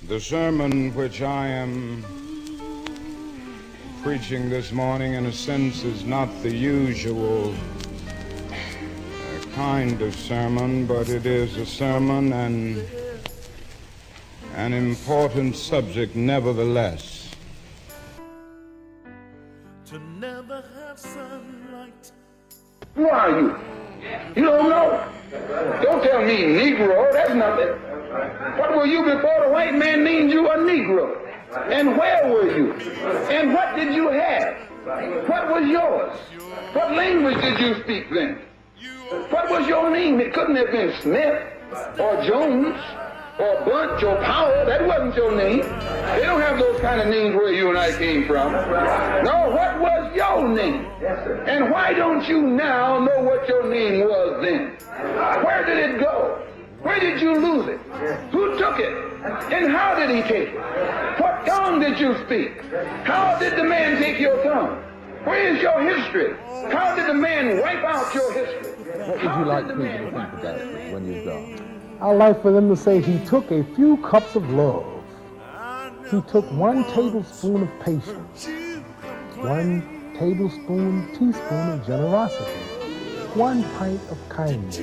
The sermon which I am preaching this morning, in a sense, is not the usual kind of sermon, but it is a sermon and an important subject nevertheless. To never have sunlight. Who are you? You don't know. Don't tell me Negro, that's nothing. What were you before the white man named you a Negro? And where were you? And what did you have? What was yours? What language did you speak then? What was your name? It couldn't have been Smith or Jones or Bunch or Powell. That wasn't your name. They don't have those kind of names where you and I came from. No, what was your name? And why don't you now know what your name was then? Where did it go? Where did you lose it? Who took it? And how did he take it? What tongue did you speak? How did the man take your tongue? Where is your history? How did the man wipe out your history? What would you like people to think about it when you've gone? I'd like for them to say he took a few cups of love. He took 1 tablespoon of patience, 1 teaspoon of generosity, 1 pint of kindness.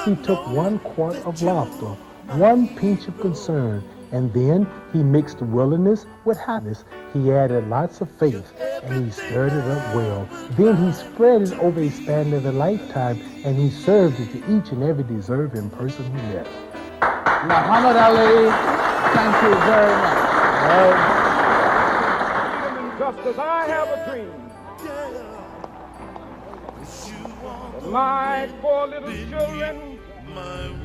He took 1 quart of laughter, 1 pinch of concern, and then he mixed willingness with happiness. He added lots of faith, and he stirred it up well. Then he spread it over a span of a lifetime, and he served it to each and every deserving person he met. Muhammad Ali, thank you very much. Just as I have a dream that my 4 little children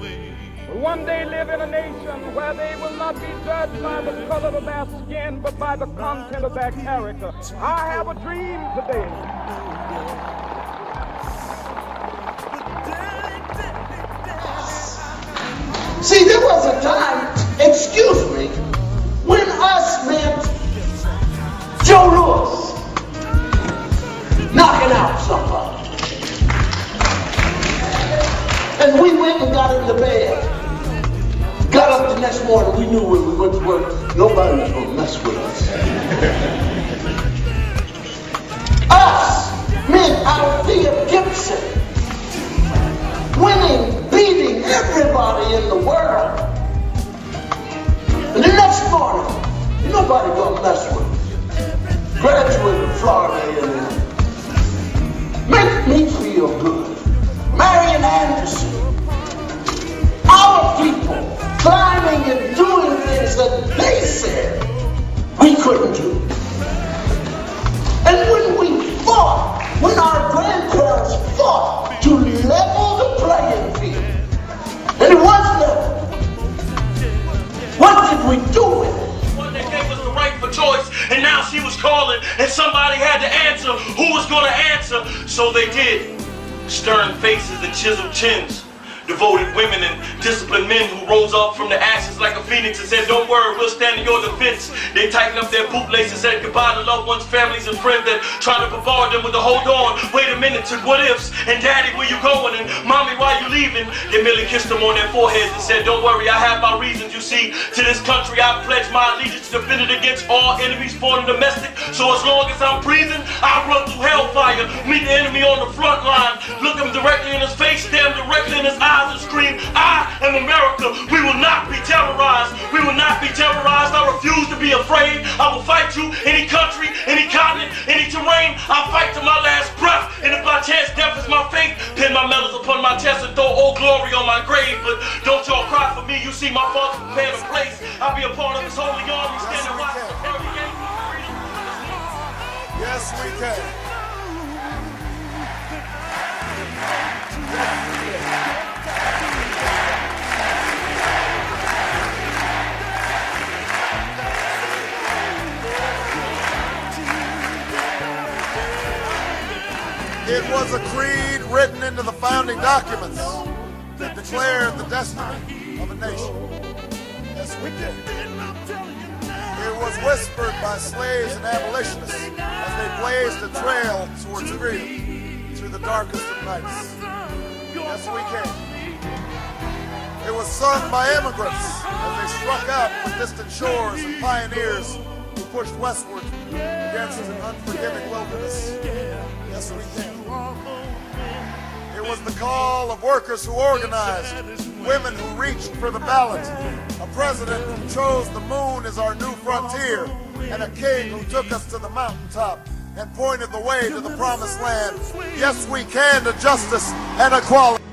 will one day live in a nation where they will not be judged by the color of their skin, but by the content of their character. I have a dream today. See, there was a time, excuse me, when us meant Joe Louis knocking out somebody. And we went and got into bed. Got up the next morning, we knew when we went to work, nobody was going to mess with us. Us meant Althea Gibson winning, beating everybody in the world. And the next morning, nobody gonna mess with us. Graduate of Florida A&M. Make me feel good. Marian Anderson. Our people climbing and doing things that they said we couldn't do. And when we fought, when our grandparents fought to level the playing field, and it was level, what did we do with it? One that gave us the right for choice, and now she was calling, and somebody had to answer. Who was going to answer? So they did. Stern faces and chiseled chins. Devoted women and disciplined men who rose up from the ashes like a phoenix and said, don't worry, we'll stand in your defense. They tightened up their bootlaces and said goodbye to loved ones, families, and friends that tried to bombard them with the hold on. Wait a minute, took what ifs, and daddy, where you going? And mommy, why you leaving? They merely kissed them on their foreheads and said, don't worry, I have my reasons. You see, to this country I pledge my allegiance to defend it against all enemies, foreign and domestic. So as long as I'm breathing, I run through hellfire, meet the enemy on the front line, look him directly in his face, stare him directly in his eyes, and scream, I am America. We will not be terrorized. We will not be terrorized. I refuse to be afraid. I will fight you any country, any continent, any terrain. I'll fight to my last breath. And if by chance death is my fate, pin my medals upon my chest and throw old glory on my grave. But don't y'all cry for me. You see my father prepared a place. I'll be a part of his holy army, standing watch every day. Yes, we can. It was a creed written into the founding documents that declared the destiny of a nation. Yes, we did. It was whispered by slaves and abolitionists as they blazed a trail towards freedom through the darkest of nights. Yes, we can. It was sung by immigrants as they struck out from distant shores and pioneers who pushed westward against an unforgiving wilderness. Yes, we can. It was the call of workers who organized, women who reached for the ballot, a president who chose the moon as our new frontier, and a king who took us to the mountaintop and pointed the way to the promised land. Yes, we can to justice and equality.